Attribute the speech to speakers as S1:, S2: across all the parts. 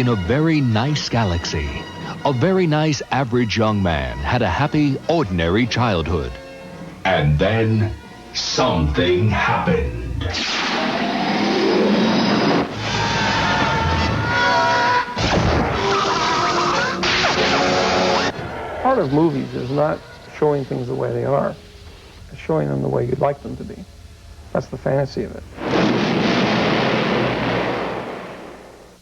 S1: in a very nice galaxy, a very nice average young man had a happy, ordinary childhood.
S2: And then something happened.
S3: Part of movies is not showing things the way they are. It's showing them the way you'd like them to be. That's the fantasy of it.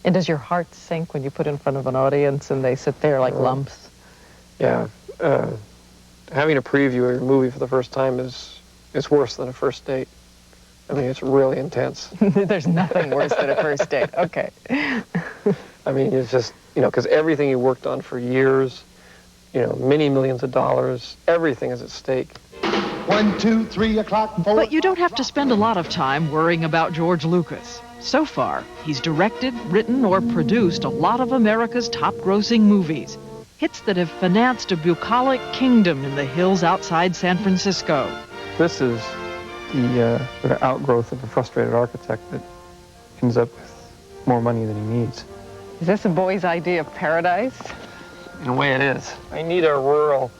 S4: And does your heart sink when you put in front of an audience and they sit there like lumps?
S3: Yeah. Having a preview of your movie for the first time is worse than a first date. I mean, it's really intense.
S4: There's nothing worse than a first date. Okay.
S3: I mean, it's just, because everything you worked on for years, many millions of dollars, everything is at stake.
S5: 1, 2, 3 o'clock, 4.
S6: But you don't have to spend a lot of time worrying about George Lucas. So far, he's directed, written, or produced a lot of America's top-grossing movies. Hits that have financed a bucolic kingdom in the hills outside San Francisco.
S3: This is the sort of outgrowth of a frustrated architect that ends up with more money than he needs.
S4: Is this a boy's idea of paradise?
S3: In a way it is. I need a rural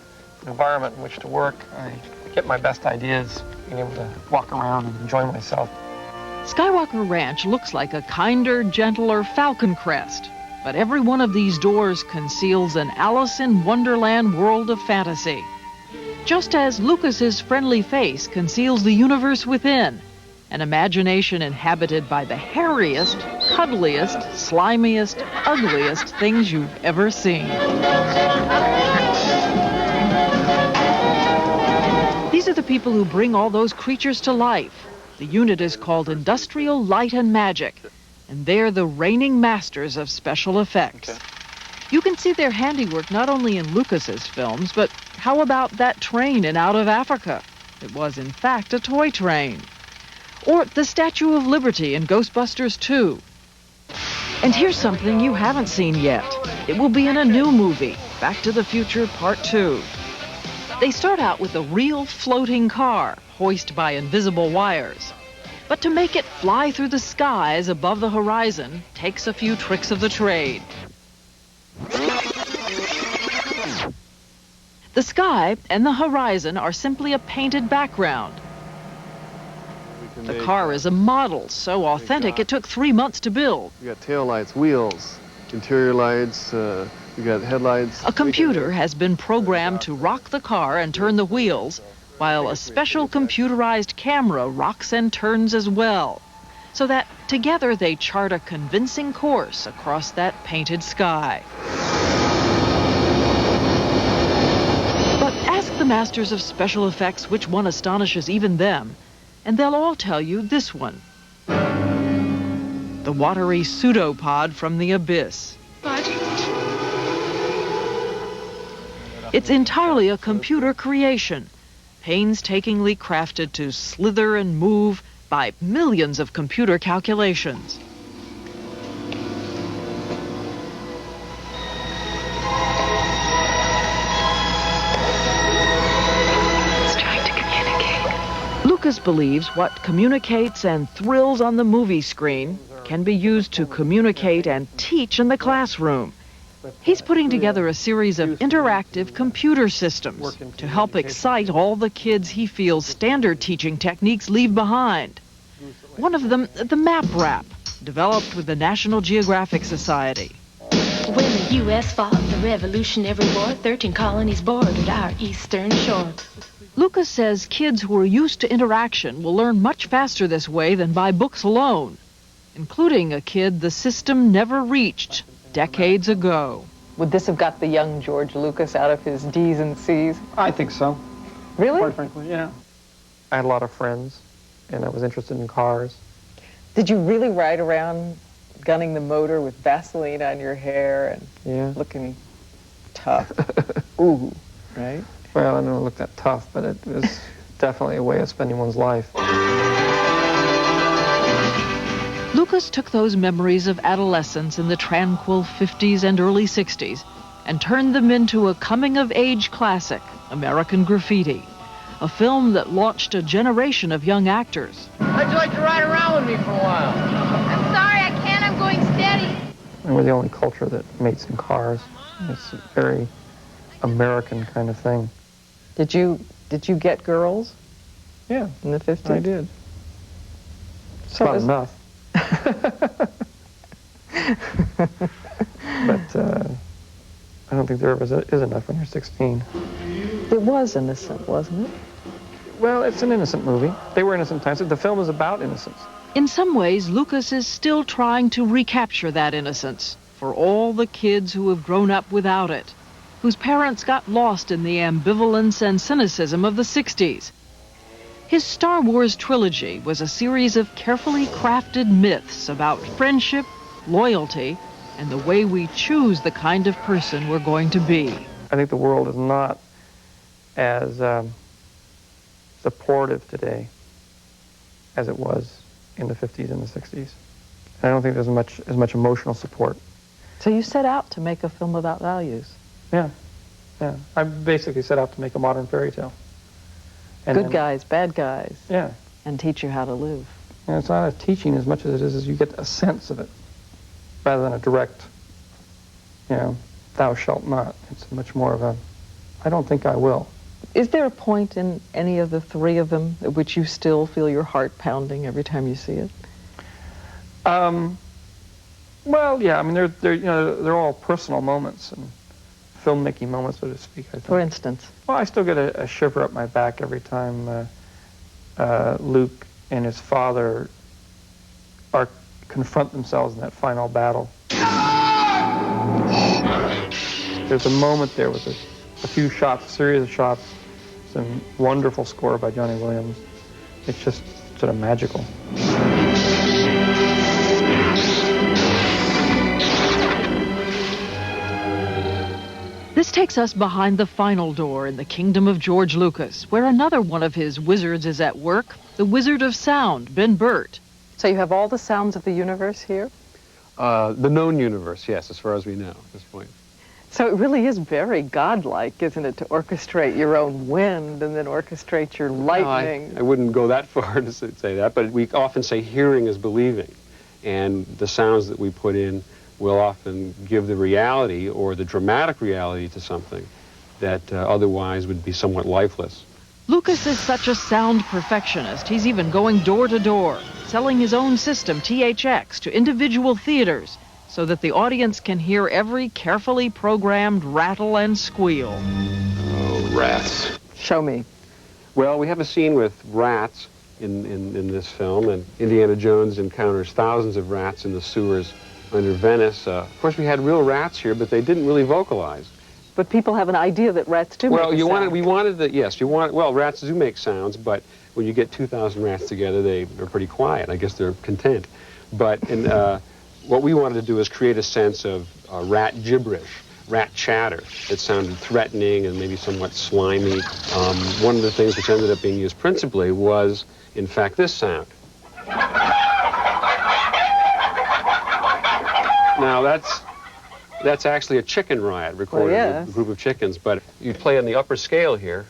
S3: environment in which to work. I get my best ideas being able to walk around and enjoy myself.
S6: Skywalker Ranch looks like a kinder, gentler Falcon Crest, but every one of these doors conceals an Alice in Wonderland world of fantasy. Just as Lucas's friendly face conceals the universe within, an imagination inhabited by the hairiest, cuddliest, slimiest, ugliest things you've ever seen. These are the people who bring all those creatures to life. The unit is called Industrial Light and Magic, and they're the reigning masters of special effects. You can see their handiwork not only in Lucas's films, but how about that train in Out of Africa? It was, in fact, a toy train. Or the Statue of Liberty in Ghostbusters 2. And here's something you haven't seen yet. It will be in a new movie, Back to the Future Part 2. They start out with a real floating car, hoisted by invisible wires. But to make it fly through the skies above the horizon takes a few tricks of the trade. The sky and the horizon are simply a painted background. The car is a model, so authentic it took 3 months to build.
S7: We got taillights, wheels, interior lights, we got headlights.
S6: A computer has been programmed to rock the car and turn the wheels, while a special computerized camera rocks and turns as well, so that together they chart a convincing course across that painted sky. But ask the masters of special effects which one astonishes even them, and they'll all tell you this one. The watery pseudopod from the abyss. It's entirely a computer creation, painstakingly crafted to slither and move by millions of computer calculations.
S8: It's trying to communicate.
S6: Lucas believes what communicates and thrills on the movie screen can be used to communicate and teach in the classroom. He's putting together a series of interactive computer systems to help excite all the kids he feels standard teaching techniques leave behind. One of them, the map wrap, developed with the National Geographic Society.
S8: When the U.S. fought the Revolutionary War, 13 colonies bordered our eastern shore.
S6: Lucas says kids who are used to interaction will learn much faster this way than by books alone, including a kid the system never reached decades ago.
S4: Would this have got the young George Lucas out of his D's and C's?
S3: I think so.
S4: Really?
S3: Quite frankly, yeah. I had a lot of friends, and I was interested in cars.
S4: Did you really ride around gunning the motor with Vaseline on your hair and looking tough? Ooh, right?
S3: Well, I don't know it looked that tough, but it was definitely a way of spending one's life.
S6: Lucas took those memories of adolescence in the tranquil 50s and early 60s and turned them into a coming-of-age classic, American Graffiti, a film that launched a generation of young actors.
S9: How'd you like to ride around with me for a while?
S10: I'm sorry, I can't. I'm going steady.
S3: And we're the only culture that mates in cars. It's a very American kind of thing.
S4: Did you get girls?
S3: Yeah,
S4: in the 50s?
S3: I did. It's
S4: So
S3: not
S4: is-
S3: enough. But I don't think there ever is enough when you're 16.
S4: It was innocent, wasn't it?
S3: Well, it's an innocent movie. They were innocent times. The film is about innocence.
S6: In some ways, Lucas is still trying to recapture that innocence for all the kids who have grown up without it, whose parents got lost in the ambivalence and cynicism of the 60s. His Star Wars trilogy was a series of carefully crafted myths about friendship, loyalty, and the way we choose the kind of person we're going to be.
S3: I think the world is not as supportive today as it was in the 50s and the 60s. And I don't think there's as much emotional support.
S4: So you set out to make a film about values.
S3: Yeah. I basically set out to make a modern fairy tale. And
S4: Good
S3: then-
S4: guys, bad guys.
S3: Yeah.
S4: And teach you how to live.
S3: And it's not a teaching as much as it is you get a sense of it, rather than a direct, thou shalt not. It's much more of a, I don't think I will.
S4: Is there a point in any of the three of them at which you still feel your heart pounding every time you see it?
S3: Well, yeah. I mean, they're all personal moments and filmmaking moments, so to speak. I think.
S4: For instance?
S3: Well, I still get a shiver up my back every time Luke and his father confront themselves in that final battle. There's a moment there with a few shots, a series of shots, some wonderful score by Johnny Williams. It's just sort of magical.
S6: This takes us behind the final door in the kingdom of George Lucas, where another one of his wizards is at work, the Wizard of Sound, Ben Burtt.
S4: So you have all the sounds of the universe here?
S7: The known universe, yes, as far as we know at this point.
S4: So it really is very godlike, isn't it, to orchestrate your own wind and then orchestrate your lightning?
S7: No, I wouldn't go that far to say that, but we often say hearing is believing. And the sounds that we put in will often give the reality or the dramatic reality to something that otherwise would be somewhat lifeless.
S6: Lucas is such a sound perfectionist, he's even going door to door, selling his own system, THX, to individual theaters, so that the audience can hear every carefully programmed rattle and squeal.
S7: Oh, rats.
S4: Show me.
S7: Well, we have a scene with rats in this film, and Indiana Jones encounters thousands of rats in the sewers under Venice. Of course, we had real rats here, but they didn't really vocalize.
S4: But people have an idea that rats do make a sound.
S7: Well, rats do make sounds, but when you get 2,000 rats together, they're pretty quiet. I guess they're content. But what we wanted to do is create a sense of rat gibberish, rat chatter that sounded threatening and maybe somewhat slimy. One of the things which ended up being used principally was, in fact, this sound. Now, that's actually a chicken riot recorded with a group of chickens, but you play on the upper scale here.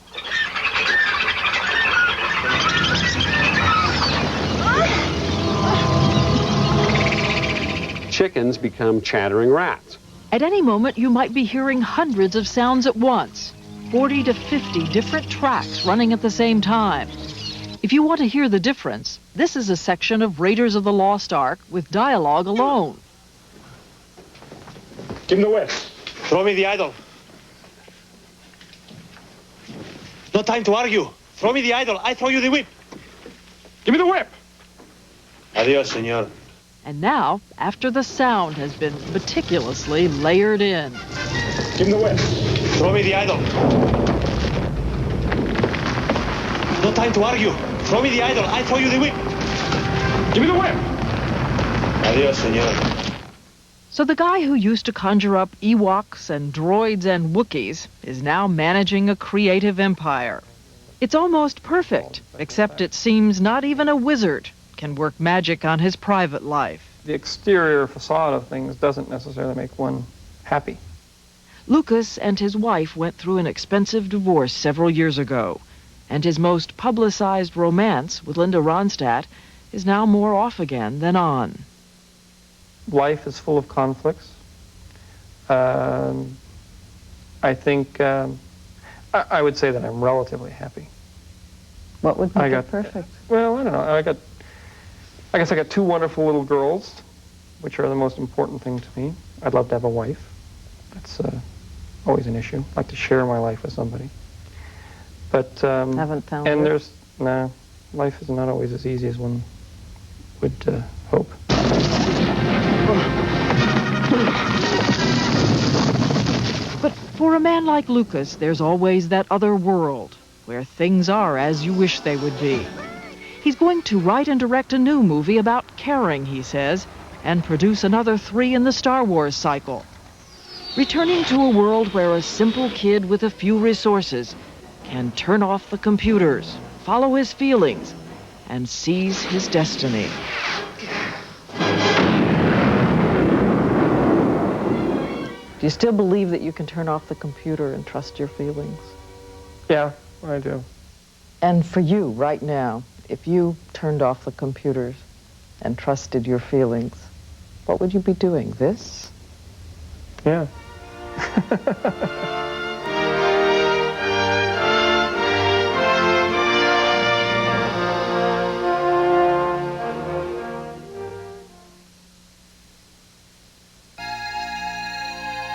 S7: Chickens become chattering rats.
S6: At any moment, you might be hearing hundreds of sounds at once, 40 to 50 different tracks running at the same time. If you want to hear the difference, this is a section of Raiders of the Lost Ark with dialogue alone.
S9: Give me the whip. Throw me the idol. No time to argue. Throw me the idol. I throw you the whip. Give me the whip. Adios, senor.
S6: And now, after the sound has been meticulously layered in.
S9: Give me the whip. Throw me the idol. No time to argue. Throw me the idol. I throw you the whip. Give me the whip. Adios, senor.
S6: So the guy who used to conjure up Ewoks and droids and Wookiees is now managing a creative empire. It's almost perfect, except it seems not even a wizard can work magic on his private life.
S3: The exterior facade of things doesn't necessarily make one happy.
S6: Lucas and his wife went through an expensive divorce several years ago, and his most publicized romance with Linda Ronstadt is now more off again than on.
S3: life is full of conflicts. I think I would say that I'm relatively happy.
S4: What would make it perfect?
S3: Well, I don't know. I guess I got 2 wonderful little girls, which are the most important thing to me. I'd love to have a wife. That's always an issue. I'd like to share my life with somebody. But
S4: haven't found
S3: and
S4: it?
S3: No, life is not always as easy as one would hope.
S6: But for a man like Lucas, there's always that other world where things are as you wish they would be. He's going to write and direct a new movie about caring, he says, and produce another 3 in the Star Wars cycle. Returning to a world where a simple kid with a few resources can turn off the computers, follow his feelings, and seize his destiny.
S4: Do you still believe that you can turn off the computer and trust your feelings?
S3: Yeah, I do.
S4: And for you, right now, if you turned off the computers and trusted your feelings, what would you be doing? This?
S3: Yeah.